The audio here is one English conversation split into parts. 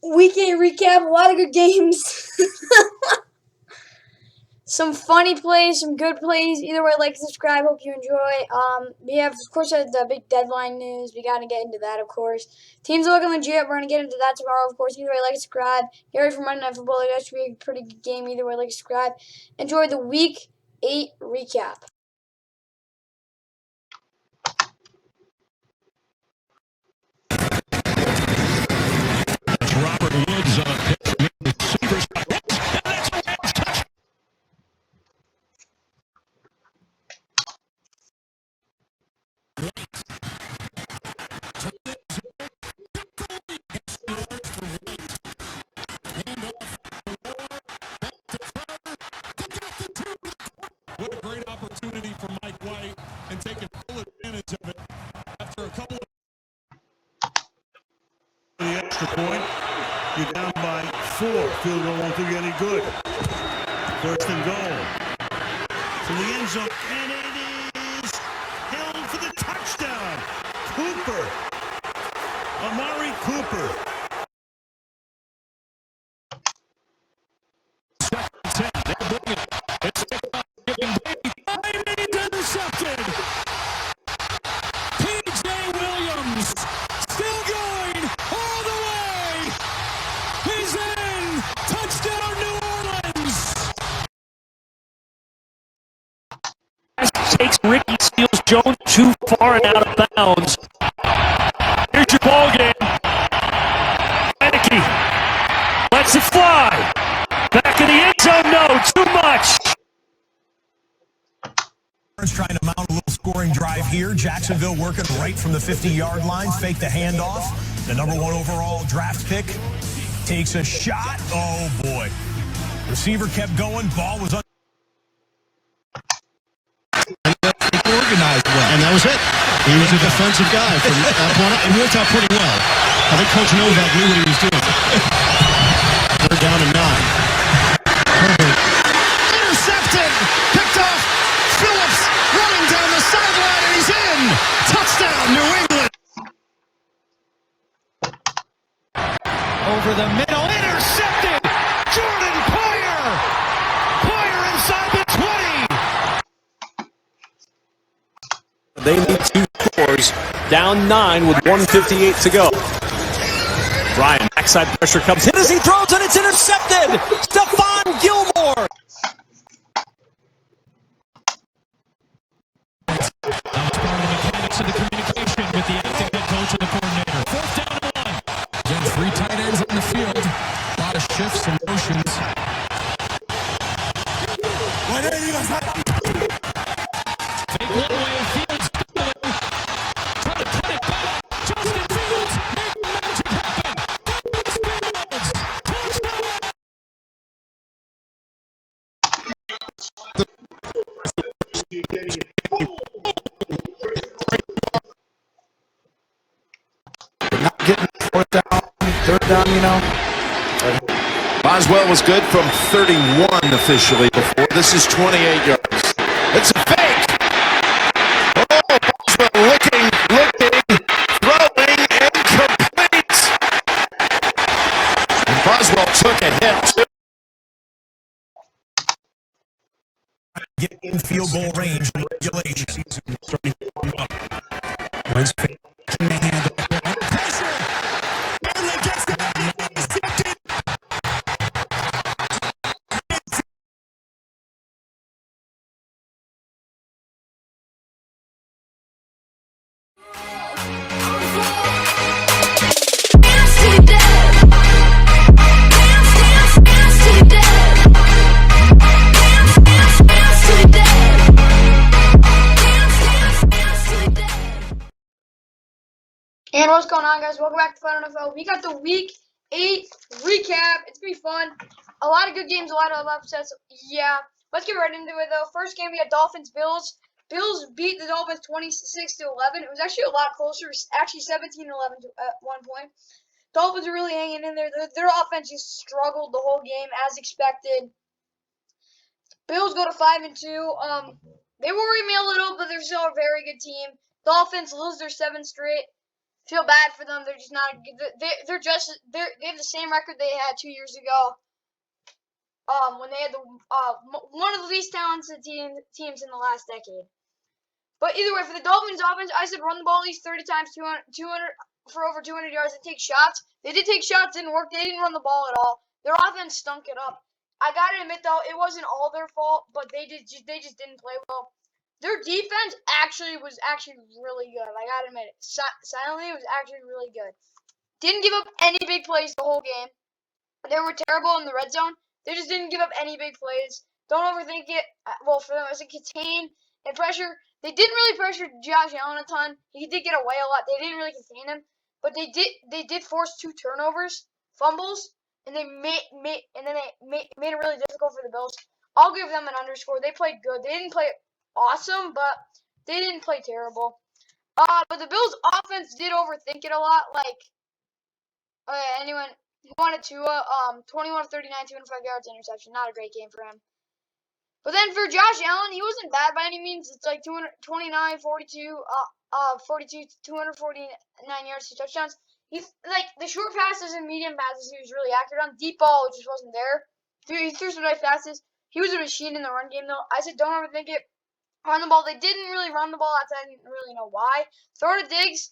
Week 8 recap, a lot of good games. Some funny plays, some good plays. Either way, like, subscribe. Hope you enjoy. We have, of course, the big deadline news. We got to get into that, of course. Teams are looking legit. We're going to get into that tomorrow, of course. Either way, like, subscribe. Get ready for Monday Night Football. That should be a pretty good game. Either way, like, subscribe. Enjoy the Week 8 recap. Robert Woods on a pitch from the receivers. What a great opportunity for Mike White, and taking full advantage of it after a couple of the extra point. You're down by 4. Field goal won't do you any good. First and goal. From the end zone. And it is held for the touchdown. Cooper. Amari Cooper. Second 10. They're bringing it. It's giving Baby. Intercepted. P.J. Williams. Still going all the way. He's in. Touchdown, New Orleans. Takes Ricky Seals-Jones too far and out of bounds. Here's your ball game. Heineke lets it fly. Back in the end zone, no, too much. Trying to mount a little scoring drive here. Jacksonville working right from the 50-yard line. Fake the handoff. The number 1 overall draft pick takes a shot. Oh, boy. Receiver kept going. Ball was organized well. And that was it. He was a defensive guy from that point, and worked out pretty well. I think Coach Novak knew what he was doing. They're down to 9. Intercepted. Picked off. Phillips running down the sideline, and he's in. Touchdown, New England. over the middle. Intercepted. Jordan Poyer. Poyer inside the 20. They need 2 scores, down 9 with 1:58 to go. Ryan, backside pressure comes in as he throws, and it's intercepted. Stephon Gilmore. That's part of the mechanics of the communication with the acting head coach and the coordinator. 4th down and 1. Again, 3 tight ends in the field. A lot of shifts and motions. Fake one way, Fields doubling. Trying to cut it back. Justin Fields make magic happen. Fields, touchdown. Not getting 4th down, 3rd down, you know. Boswell was good from 31 officially before. This is 28 yards. It's a fake. Oh, Boswell looking, throwing, and complete. And Boswell took a hit, too. Get in field goal range in regulation. Wentz faking the handoff. Pressure. Barely gets the intercepted. And what's going on, guys? Welcome back to Fun NFL. We got the Week 8 recap. It's going to be fun. A lot of good games, a lot of upsets. Yeah. Let's get right into it, though. First game, we got Dolphins-Bills. Bills beat the Dolphins 26-11. It was actually a lot closer. Actually 17-11 at one point. Dolphins are really hanging in there. Their offense just struggled the whole game, as expected. Bills go to 5-2. They worry me a little, but they're still a very good team. Dolphins lose their 7th straight. Feel bad for them. They're just not. They have the same record they had 2 years ago. When they had one of the least talented teams in the last decade. But either way, for the Dolphins offense, I said run the ball at least 30 times, 200 for over 200 yards, and take shots. They did take shots, didn't work. They didn't run the ball at all. Their offense stunk it up. I gotta admit though, it wasn't all their fault, but they just didn't play well. Their defense was really good. I gotta admit it. Silently, it was actually really good. Didn't give up any big plays the whole game. They were terrible in the red zone. They just didn't give up any big plays. Don't overthink it. Well, for them, it was a contain and pressure. They didn't really pressure Josh Allen a ton. He did get away a lot. They didn't really contain him, but they did force 2 turnovers, fumbles, and they made it really difficult for the Bills. I'll give them an underscore. They played good. They didn't play awesome, but they didn't play terrible. But the Bills' offense did overthink it a lot. Like, anyone who wanted Tua, 21 of 39, 205 yards, interception. Not a great game for him. But then for Josh Allen, he wasn't bad by any means. It's like 229, 42, 249 yards, 2 touchdowns. He's like the short passes and medium passes he was really accurate on. Deep ball just wasn't there. He threw some nice passes. He was a machine in the run game though. I said don't overthink it. Run the ball. They didn't really run the ball. I didn't really know why. Throw to Diggs.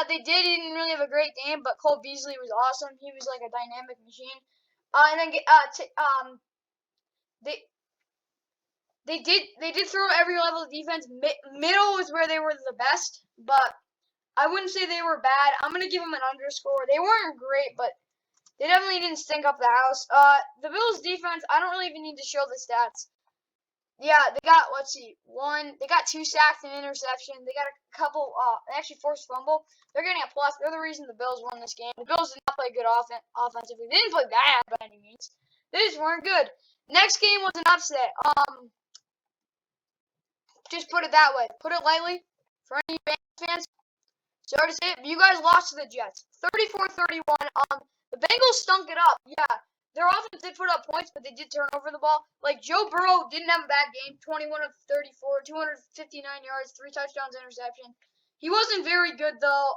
He didn't really have a great game, but Cole Beasley was awesome. He was like a dynamic machine. And then they did throw every level of defense. Middle was where they were the best, but I wouldn't say they were bad. I'm gonna give them an underscore. They weren't great, but they definitely didn't stink up the house. The Bills defense, I don't really even need to show the stats. Yeah, they got, they got 2 sacks and an interception. They got a couple, they actually forced fumble. They're getting a plus. They're the reason the Bills won this game. The Bills did not play good offensively. They didn't play bad by any means. They just weren't good. Next game was an upset. Just put it that way. Put it lightly. For any Bengals fans, sorry to say it, but you guys lost to the Jets. 34-31. The Bengals stunk it up. Yeah. Their offense did put up points, but they did turn over the ball. Like, Joe Burrow didn't have a bad game. 21 of 34, 259 yards, 3 touchdowns, interception. He wasn't very good, though.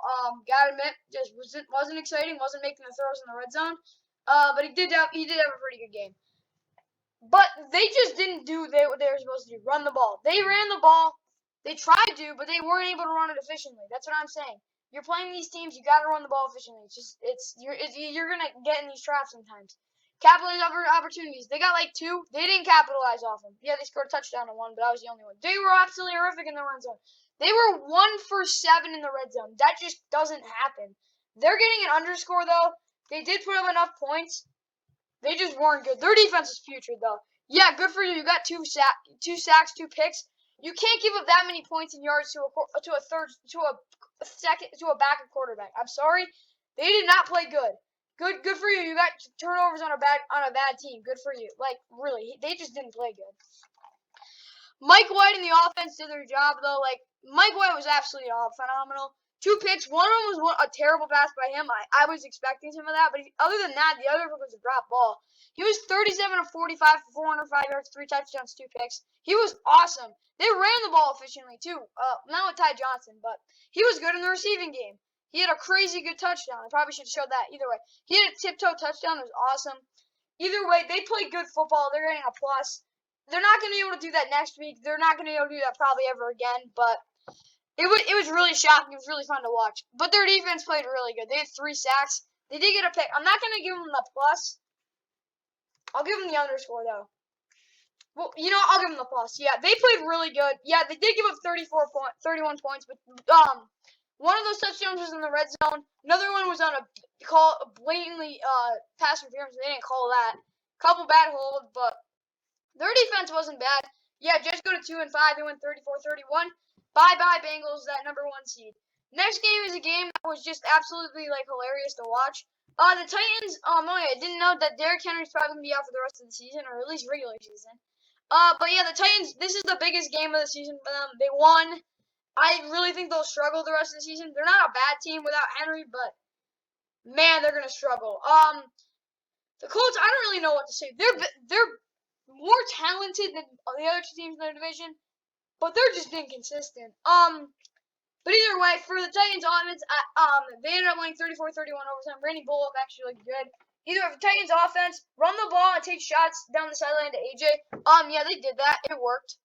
Gotta admit, just wasn't exciting. Wasn't making the throws in the red zone. But he did have a pretty good game. But they just didn't do what they were supposed to do. Run the ball. They ran the ball. They tried to, but they weren't able to run it efficiently. That's what I'm saying. You're playing these teams. You got to run the ball efficiently. You're gonna get in these traps sometimes. Capitalize opportunities. They got like 2. They didn't capitalize off them. Yeah, they scored a touchdown on 1, but that was the only one. They were absolutely horrific in the red zone. They were 1 for 7 in the red zone. That just doesn't happen. They're getting an underscore though. They did put up enough points. They just weren't good. Their defense is putrid though. Yeah, good for you. You got 2 sacks, 2 picks. You can't give up that many points and yards to a backup quarterback. I'm sorry. They did not play good. Good for you. You got turnovers on a bad team. Good for you. Like, really, they just didn't play good. Mike White and the offense did their job, though. Like, Mike White was absolutely phenomenal. 2 picks. One of them was a terrible pass by him. I was expecting some of that, but other than that, the other one was a drop ball. He was 37 of 45 for 405 yards, 3 touchdowns, 2 picks. He was awesome. They ran the ball efficiently, too. Not with Ty Johnson, but he was good in the receiving game. He had a crazy good touchdown. I probably should have showed that. Either way, he had a tiptoe touchdown. It was awesome. Either way, they played good football. They're getting a plus. They're not going to be able to do that next week. They're not going to be able to do that probably ever again, but it was really shocking. It was really fun to watch. But their defense played really good. They had 3 sacks. They did get a pick. I'm not going to give them the plus. I'll give them the underscore, though. Well, I'll give them the plus. Yeah, they played really good. Yeah, they did give up 31 points, but one of those touchdowns was in the red zone. Another one was on a blatantly pass interference. They didn't call that. Couple bad holds, but their defense wasn't bad. Yeah, just go to 2-5. They went 34-31. Bye-bye, Bengals, that number 1 seed. Next game is a game that was just absolutely, hilarious to watch. The Titans, I didn't know that Derrick Henry's probably going to be out for the rest of the season, or at least regular season. But yeah, the Titans, this is the biggest game of the season for them. They won. I really think they'll struggle the rest of the season. They're not a bad team without Henry, but, man, they're going to struggle. The Colts, I don't really know what to say. They're more talented than the other 2 teams in their division, but they're just inconsistent. But either way, for the Titans offense, they ended up winning 34-31 overtime. Randy Bullock actually looked good. Either way, for Titans offense, run the ball and take shots down the sideline to AJ. Yeah, they did that. It worked.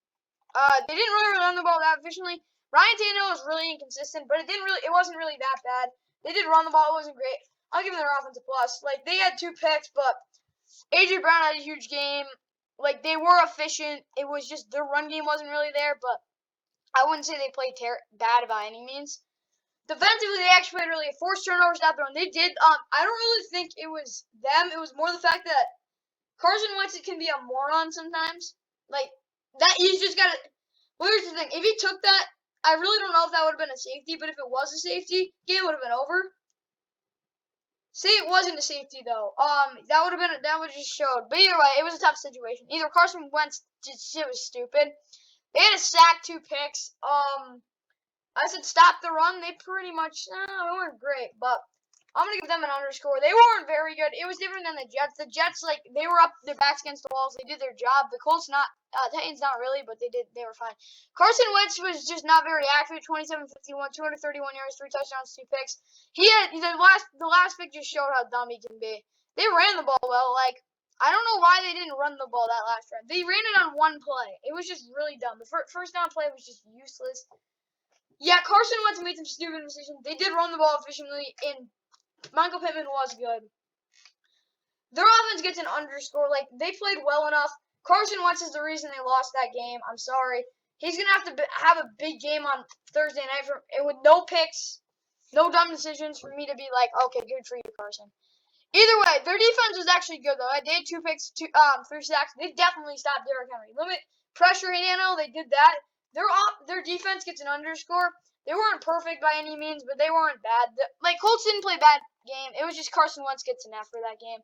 They didn't really run the ball that efficiently. Ryan Tannehill was really inconsistent, but it wasn't really that bad. They did run the ball. It wasn't great. I'll give them their offense a plus. Like, they had 2 picks, but AJ Brown had a huge game. Like, they were efficient. It was just their run game wasn't really there, but I wouldn't say they played bad by any means. Defensively, they actually had really forced turnovers out there, and they did. I don't really think it was them. It was more the fact that Carson Wentz can be a moron sometimes. Like, that he's just got to. Well, here's the thing. If he took that, I really don't know if that would have been a safety, but if it was a safety, game would have been over. Say it wasn't a safety though. That would have just showed. But either way, it was a tough situation. Either Carson Wentz shit was stupid. They had a sack, 2 picks. I said stop the run. They pretty much they weren't great, but I'm gonna give them an underscore. They weren't very good. It was different than the Jets. The Jets, like, they were up their backs against the walls. They did their job. The Colts Titans not really, but they were fine. Carson Wentz was just not very accurate. 27-51, 231 yards, 3 touchdowns, 2 picks. He had the last pick just showed how dumb he can be. They ran the ball well. Like, I don't know why they didn't run the ball that last drive. They ran it on 1 play. It was just really dumb. The first down play was just useless. Yeah, Carson Wentz made some stupid decisions. They did run the ball efficiently, and Michael Pittman was good. Their offense gets an underscore. Like, they played well enough. Carson Wentz is the reason they lost that game. I'm sorry. He's going to have a big game on Thursday night with no picks, no dumb decisions for me to be like, okay, good for you, Carson. Either way, their defense was actually good, though. They had 2 picks, 3 sacks. They definitely stopped Derrick Henry. Limit pressure handle, they did that. Their defense gets an underscore. They weren't perfect by any means, but they weren't bad. Like, Colts didn't play bad game. It was just Carson Wentz gets an F for that game.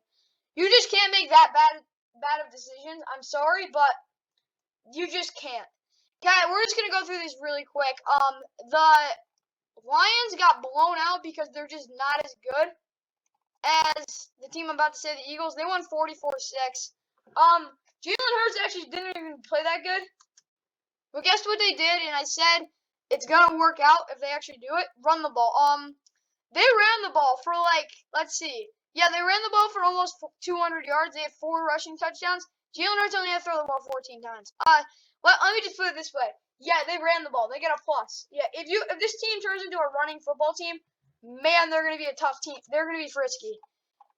You just can't make that bad of decisions. I'm sorry, but you just can't. Okay, we're just gonna go through this really quick. The Lions got blown out because they're just not as good as the team I'm about to say, the Eagles. They won 44-6. Jalen Hurts actually didn't even play that good. But guess what they did? And I said it's gonna work out if they actually do it. Run the ball. They ran the ball for, like, let's see. Yeah, they ran the ball for almost 200 yards. They had 4 rushing touchdowns. Jalen Hurts only had to throw the ball 14 times. Let me just put it this way. Yeah, they ran the ball. They get a plus. Yeah, if this team turns into a running football team, man, they're gonna be a tough team. They're gonna be frisky.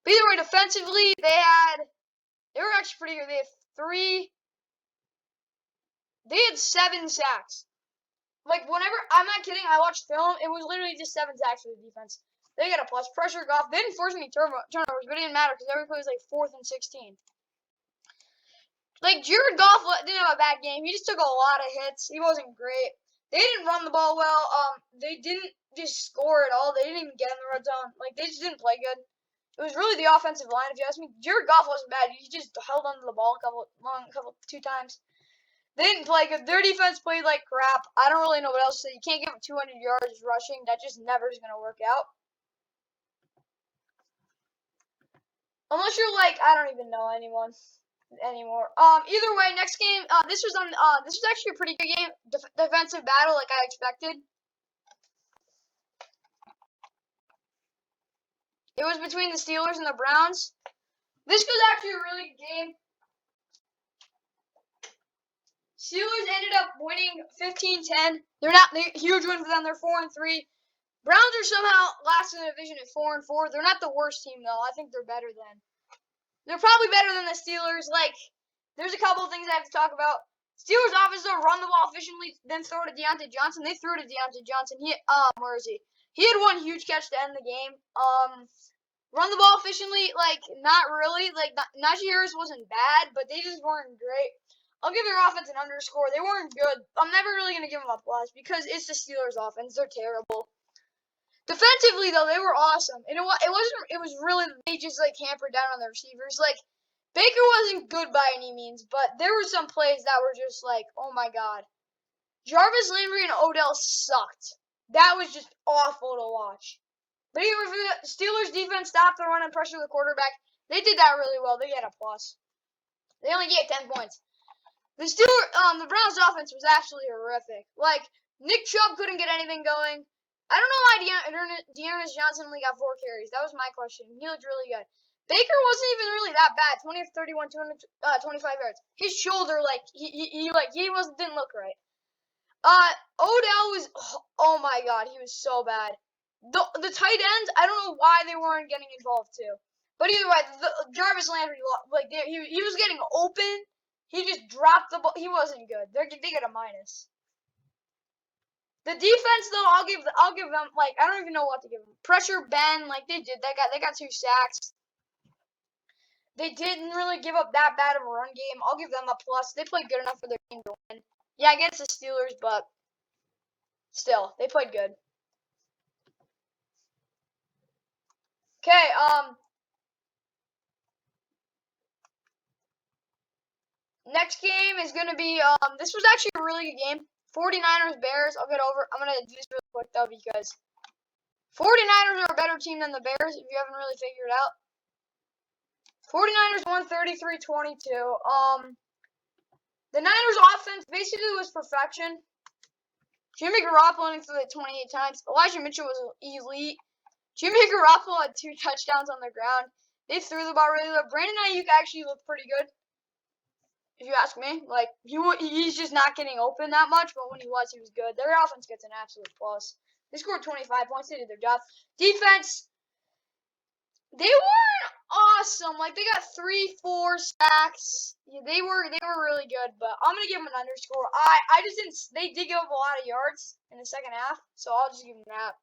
But either way, defensively, they were actually pretty good. They had 7 sacks. Like, whenever, I'm not kidding, I watched film, it was literally just 7 sacks for the defense. They got a plus. Pressure Goff. They didn't force any turnovers, but it didn't matter because every play was like 4th and 16. Like, Jared Goff didn't have a bad game. He just took a lot of hits. He wasn't great. They didn't run the ball well. They didn't just score at all. They didn't even get in the red zone. Like, they just didn't play good. It was really the offensive line, if you ask me. Jared Goff wasn't bad. He just held onto the ball 2 times. They didn't play good. Their defense played like crap. I don't really know what else to say. You can't give them 200 yards rushing. That just never is going to work out. Unless you're like, I don't even know anyone anymore. Either way, next game, this was actually a pretty good game. Defensive battle like I expected. It was between the Steelers and the Browns. This was actually a really good game. Steelers ended up winning 15-10. They're huge win for them. They're 4-3. Browns are somehow last in the division at 4-4. They're not the worst team though. I think they're better than. They're probably better than the Steelers. Like, there's a couple of things I have to talk about. Steelers offense though run the ball efficiently, then throw to Deontay Johnson. They threw to Deontay Johnson. Where is he? He had 1 huge catch to end the game. Run the ball efficiently, like, not really. Like, Najee Harris wasn't bad, but they just weren't great. I'll give their offense an underscore. They weren't good. I'm never really going to give them a plus because it's the Steelers offense. They're terrible. Defensively, though, they were awesome. And it was really, they just, like, hampered down on the receivers. Like, Baker wasn't good by any means, but there were some plays that were just like, oh, my God. Jarvis Landry and Odell sucked. That was just awful to watch. But even if the Steelers defense stopped the run and pressure the quarterback, they did that really well. They get a plus. They only get 10 points. The Browns offense was actually horrific. Like, Nick Chubb couldn't get anything going. I don't know why Dearness Johnson only got 4 carries. That was my question. He looked really good. Baker wasn't even really that bad. 20 of 31, 225 yards. His shoulder, didn't look right. Odell was, oh my God, he was so bad. The tight ends, I don't know why they weren't getting involved too. But either way, Jarvis Landry, he was getting open. He just dropped the ball. He wasn't good. They get a minus. The defense, though, I'll give them, like, I don't even know what to give them. Pressure Ben, like they did. They got 2 sacks. They didn't really give up that bad of a run game. I'll give them a plus. They played good enough for their team to win. Yeah, against the Steelers, but still, they played good. Okay, next game is going to be, this was actually a really good game. 49ers, Bears. I'm going to do this really quick, though, because 49ers are a better team than the Bears, if you haven't really figured it out. 49ers won 33-22. The Niners offense basically was perfection. Jimmy Garoppolo threw it 28 times. Elijah Mitchell was elite. Jimmy Garoppolo had 2 touchdowns on the ground. They threw the ball really well. Brandon Ayuk actually looked pretty good, if you ask me. Like, he's just not getting open that much, but when he was good. Their offense gets an absolute plus. They scored 25 points. They did their job. Defense, they weren't awesome. Like, they got 3-4 sacks. Yeah, they were really good, but I'm gonna give them an underscore. I just didn't. They did give up a lot of yards in the second half, so I'll just give them that.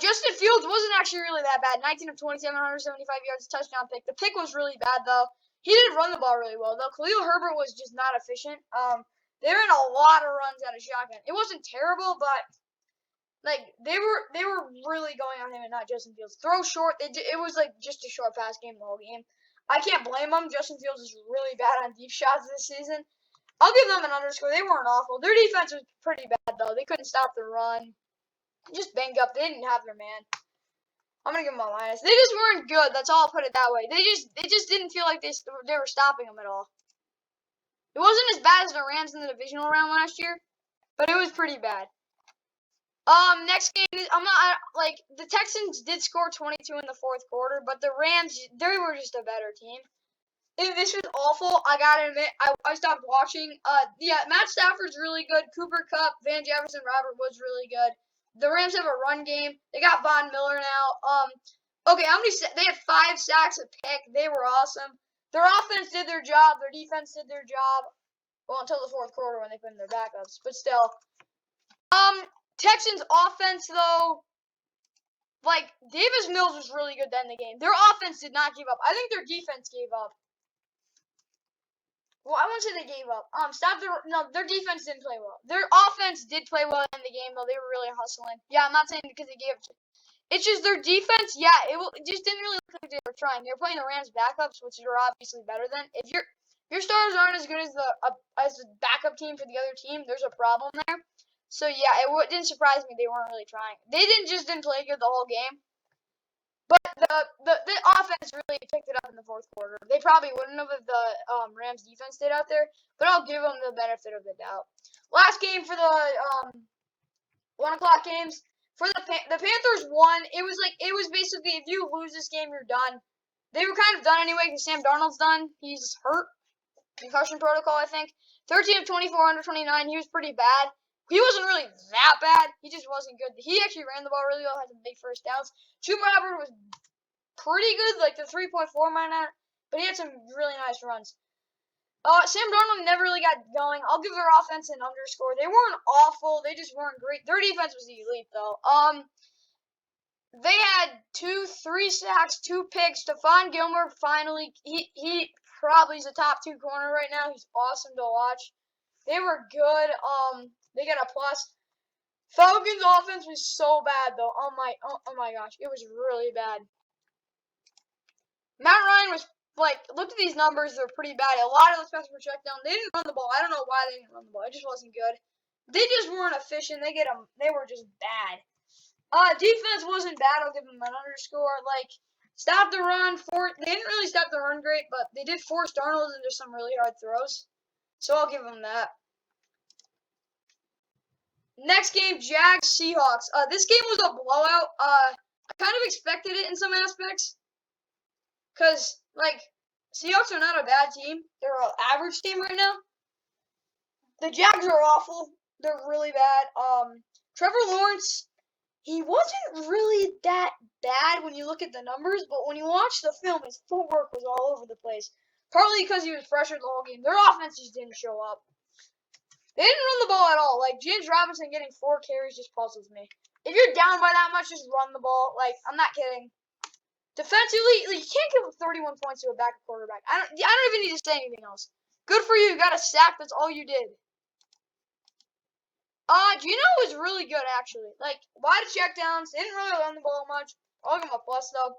Justin Fields wasn't actually really that bad. 19 of 27, 175 yards, touchdown pick. The pick was really bad though. He did run the ball really well though. Khalil Herbert was just not efficient. They ran a lot of runs out of shotgun. It wasn't terrible, but like they were really going on him and not Justin Fields. Throw short. It was like just a short pass game the whole game. I can't blame them. Justin Fields is really bad on deep shots this season. I'll give them an underscore. They weren't awful. Their defense was pretty bad though. They couldn't stop the run. Just banged up. They didn't have their man. I'm gonna give them a minus. They just weren't good. That's all. I'll put it that way. They just didn't feel like they were stopping them at all. It wasn't as bad as the Rams in the divisional round last year, but it was pretty bad. Next game, the Texans did score 22 in the 4th quarter, but the Rams, they were just a better team. This was awful. I gotta admit, I stopped watching. Yeah, Matt Stafford's really good. Cooper Kupp, Van Jefferson, Robert Woods really good. The Rams have a run game. They got Von Miller now. Okay, they had 5 sacks a pick. They were awesome. Their offense did their job. Their defense did their job. Well, until the 4th quarter when they put in their backups. But still. Texans offense, though, like, Davis Mills was really good then in the game. Their offense did not give up. I think their defense gave up. Well, I wouldn't say they gave up. Their defense didn't play well. Their offense did play well in the game, though. They were really hustling. Yeah, I'm not saying because they gave up. It's just their defense, yeah, it just didn't really look like they were trying. They were playing the Rams backups, which are obviously better than. If your starters aren't as good as the backup team for the other team, there's a problem there. So, yeah, it didn't surprise me they weren't really trying. They didn't play good the whole game. But the offense really picked it up in the 4th quarter. They probably wouldn't have if the Rams defense did out there. But I'll give them the benefit of the doubt. Last game for the 1 o'clock games. For the Panthers won. It was basically, if you lose this game, you're done. They were kind of done anyway because Sam Darnold's done. He's hurt. Concussion protocol, I think. 13 of 24, 129. He was pretty bad. He wasn't really that bad. He just wasn't good. He actually ran the ball really well, had some big first downs. Chuba Hubbard was pretty good, like the 3.4 might not, but he had some really nice runs. Sam Darnold never really got going. I'll give their offense an underscore. They weren't awful. They just weren't great. Their defense was elite, though. They had 3 sacks, 2 picks. Stephon Gilmore finally, he probably is a top 2 corner right now. He's awesome to watch. They were good. They got a plus. Falcons' offense was so bad, though. Oh my gosh. It was really bad. Matt Ryan was, look at these numbers. They're pretty bad. A lot of those passes were checked down. They didn't run the ball. I don't know why they didn't run the ball. It just wasn't good. They just weren't efficient. They were just bad. Defense wasn't bad. I'll give them an underscore. Stop the run. They didn't really stop the run great, but they did force Darnold into some really hard throws. So I'll give them that. Next game, Jags Seahawks. This game was a blowout. I kind of expected it in some aspects, cause like Seahawks are not a bad team. They're an average team right now. The Jags are awful. They're really bad. Trevor Lawrence, he wasn't really that bad when you look at the numbers, but when you watch the film, his footwork was all over the place. Partly because he was pressured the whole game. Their offense just didn't show up. They didn't run the ball at all. Like, James Robinson getting 4 carries just puzzles me. If you're down by that much, just run the ball. Like, I'm not kidding. Defensively, you can't give up 31 points to a backup quarterback. I don't even need to say anything else. Good for you. You got a sack. That's all you did. Gino was really good, actually. Like, wide checkdowns. Didn't really run the ball much. I'll give him a plus, though.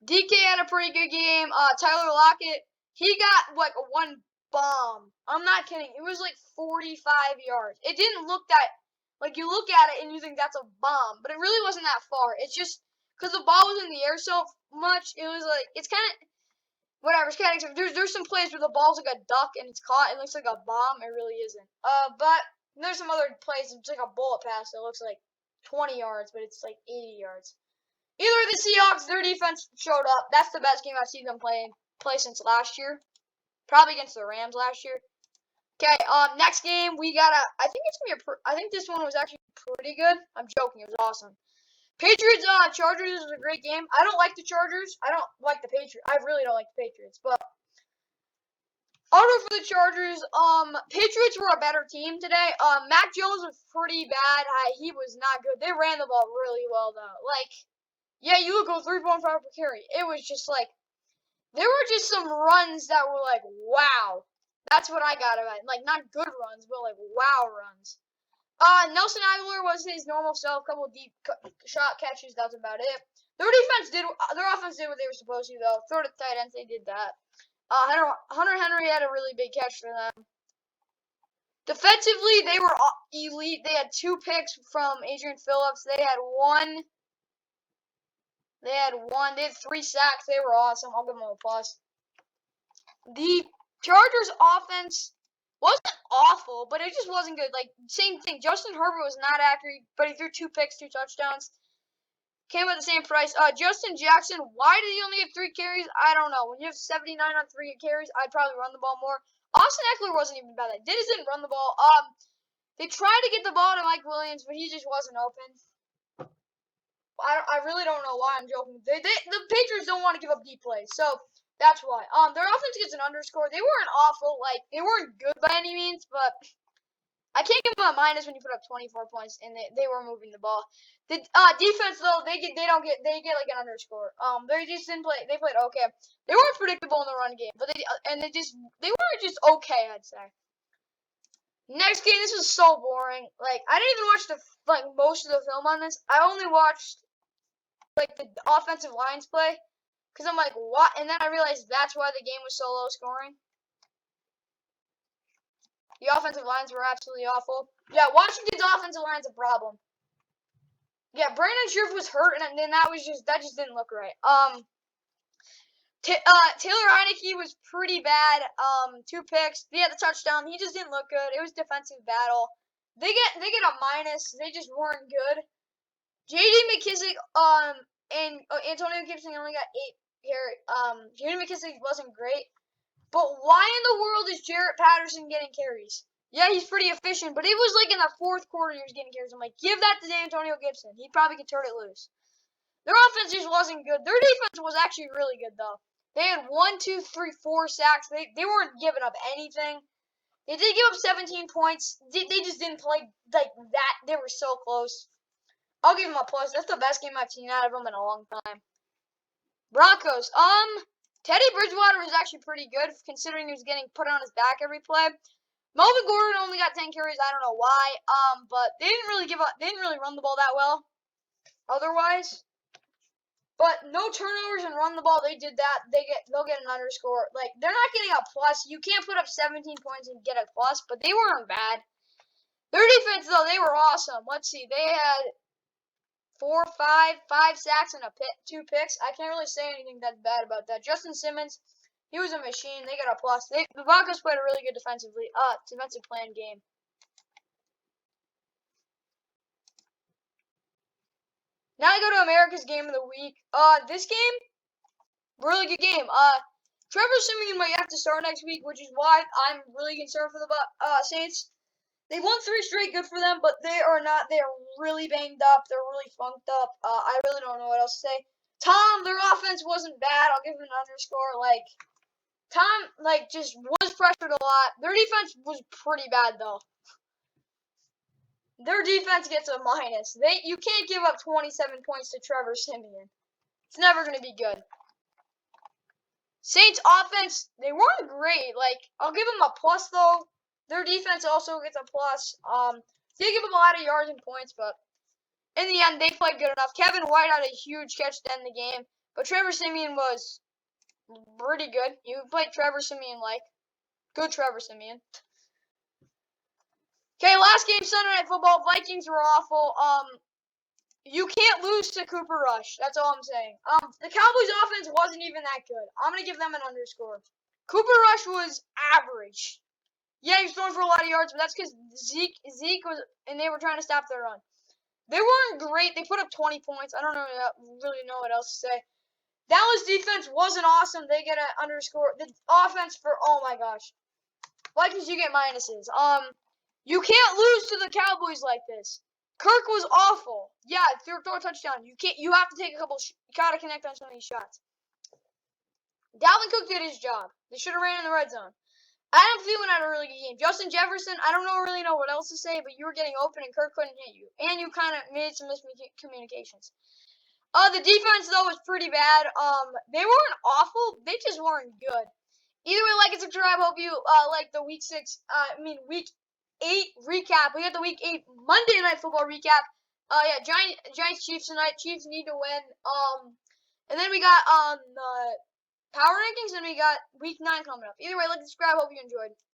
DK had a pretty good game. Tyler Lockett, he got, like, one bomb. I'm not kidding. It was, like, 45 yards. It didn't look that, like, you look at it and you think that's a bomb. But it really wasn't that far. It's just, because the ball was in the air so much, it was, like, it's kind of, whatever. It's kind of, there's some plays where the ball's like a duck and it's caught. It looks like a bomb. It really isn't. But there's some other plays. It's like a bullet pass that looks like 20 yards, but it's like 80 yards. Either of the Seahawks, their defense showed up. That's the best game I've seen them play since last year. Probably against the Rams last year. Okay, next game we got I think it's gonna be I think this one was actually pretty good. I'm joking. It was awesome. Patriots, Chargers was a great game. I don't like the Chargers. I don't like the Patriots. I really don't like the Patriots, but I'll go for the Chargers. Patriots were a better team today. Mac Jones was pretty bad. He was not good. They ran the ball really well, though. Like, yeah, you would go 3.5 per carry. It was just like, there were just some runs that were like, wow. That's what I got about it. Like, not good runs, but like, wow runs. Nelson Aguilar was his normal self. Couple deep shot catches. That's about it. Their offense did what they were supposed to, though. Throw to tight ends, they did that. Hunter Henry had a really big catch for them. Defensively, they were elite. They had 2 picks from Adrian Phillips. They had 3 sacks. They were awesome. I'll give them a plus. The Chargers offense wasn't awful, but it just wasn't good. Like, same thing. Justin Herbert was not accurate, but he threw 2 picks, 2 touchdowns. Came at the same price. Justin Jackson, why did he only get 3 carries? I don't know. When you have 79 on 3 carries, I'd probably run the ball more. Austin Eckler wasn't even bad. They just didn't run the ball. They tried to get the ball to Mike Williams, but he just wasn't open. I really don't know why. I'm joking. The Patriots don't want to give up deep plays, so that's why. Their offense gets an underscore. They weren't awful. Like, they weren't good by any means, but I can't give them a minus when you put up 24 points and they were moving the ball. The defense though, they get like an underscore. They just didn't play. They played okay. They weren't predictable in the run game, but they weren't just okay, I'd say. Next game, this was so boring. Like, I didn't even watch most of the film on this. I only watched like the offensive lines play because I'm like, what? And then I realized that's why the game was so low scoring. The offensive lines were absolutely awful. Yeah, Washington's offensive line's a problem. Yeah, Brandon Scherf was hurt, and then that just didn't look right. Taylor Heineke was pretty bad. 2 picks. He had the touchdown. He just didn't look good. It was defensive battle. They get a minus. They just weren't good. J.D. McKissick and Antonio Gibson only got 8 here. J.D. McKissick wasn't great. But why in the world is Jarrett Patterson getting carries? Yeah, he's pretty efficient, but it was like in the 4th quarter he was getting carries. I'm like, give that to Antonio Gibson. He probably could turn it loose. Their offense just wasn't good. Their defense was actually really good, though. They had 1, 2, 3, 4 sacks. They weren't giving up anything. They did give up 17 points. They just didn't play like that. They were so close. I'll give them a plus. That's the best game I've seen out of them in a long time. Broncos. Teddy Bridgewater was actually pretty good considering he was getting put on his back every play. Melvin Gordon only got 10 carries. I don't know why. But they didn't really They didn't really run the ball that well. Otherwise, but no turnovers and run the ball. They did that. They'll get an underscore. Like, they're not getting a plus. You can't put up 17 points and get a plus. But they weren't bad. Their defense though, they were awesome. Let's see. They had 5 sacks and 2 picks. I can't really say anything that's bad about that. Justin Simmons, he was a machine. They got a plus. The Broncos played a really good defensive plan game. Now I go to America's Game of the Week. This game, really good game. Trevor Siemian might have to start next week, which is why I'm really concerned for the Saints. They won 3 straight, good for them, but they are not. They are really banged up. They're really funked up. I really don't know what else to say. Tom, their offense wasn't bad. I'll give them an underscore. Like, Tom, like, just was pressured a lot. Their defense was pretty bad, though. Their defense gets a minus. You can't give up 27 points to Trevor Siemian. It's never going to be good. Saints offense, they weren't great. Like, I'll give them a plus, though. Their defense also gets a plus. They give them a lot of yards and points, but in the end, they played good enough. Kevin White had a huge catch to end the game, but Trevor Siemian was pretty good. You played Trevor Siemian like. Good Trevor Siemian. Okay, last game, Sunday Night Football. Vikings were awful. You can't lose to Cooper Rush. That's all I'm saying. The Cowboys' offense wasn't even that good. I'm going to give them an underscore. Cooper Rush was average. Yeah, he was throwing for a lot of yards, but that's because Zeke was, and they were trying to stop their run. They weren't great. They put up 20 points. I don't really know what else to say. Dallas defense wasn't awesome. They get an underscore. The offense oh my gosh. Vikings, you get minuses. You can't lose to the Cowboys like this. Kirk was awful. Yeah, throw a touchdown. You have to take a couple. You gotta connect on some of these shots. Dalvin Cook did his job. They should have ran in the red zone. Adam Thielen had a really good game. Justin Jefferson, I don't really know what else to say, but you were getting open and Kirk couldn't hit you. And you kind of made some miscommunications. The defense, though, was pretty bad. They weren't awful. They just weren't good. Either way, like and subscribe. Hope you like the week 8 recap. We got the week 8 Monday Night Football recap. Yeah, Giants Chiefs tonight. Chiefs need to win. And then we got the power rankings, and we got week 9 coming up. Either way, like and subscribe. Hope you enjoyed.